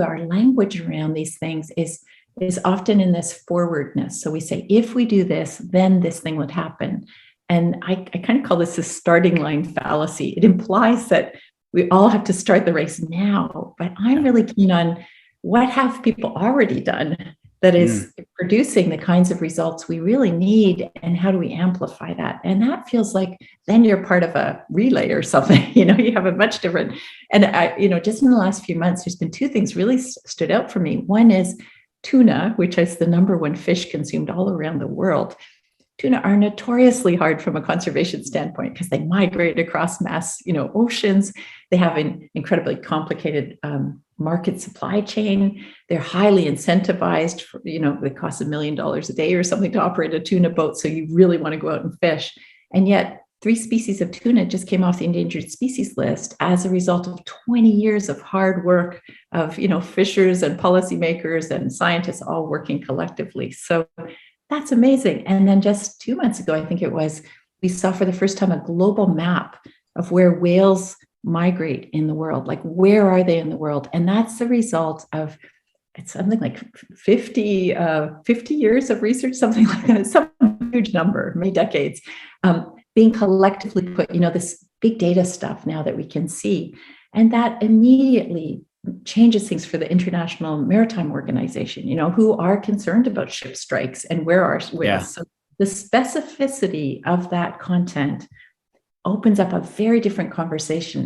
our language around these things is often in this forwardness. So we say, if we do this, then this thing would happen. And I kind of call this a starting line fallacy. It implies that we all have to start the race now, but I'm really keen on what have people already done that is producing the kinds of results we really need, and how do we amplify that? And that feels like then you're part of a relay or something. You have a much different, and just in the last few months, there's been two things really stood out for me. One is tuna, which is the number one fish consumed all around the world. Tuna are notoriously hard from a conservation standpoint because they migrate across mass, oceans. They have an incredibly complicated market supply chain. They're highly incentivized. It costs $1 million a day or something to operate a tuna boat. So you really want to go out and fish. And yet 3 species of tuna just came off the endangered species list as a result of 20 years of hard work of, fishers and policymakers and scientists all working collectively. So that's amazing. And then just 2 months ago, I think it was, we saw for the first time a global map of where whales migrate in the world. Like, where are they in the world? And that's the result of, it's something like 50 years of research, something like that, some huge number, many decades, being collectively put, this big data stuff now that we can see. And that immediately changes things for the International Maritime Organization, who are concerned about ship strikes and where are whales. Yeah. So the specificity of that content opens up a very different conversation.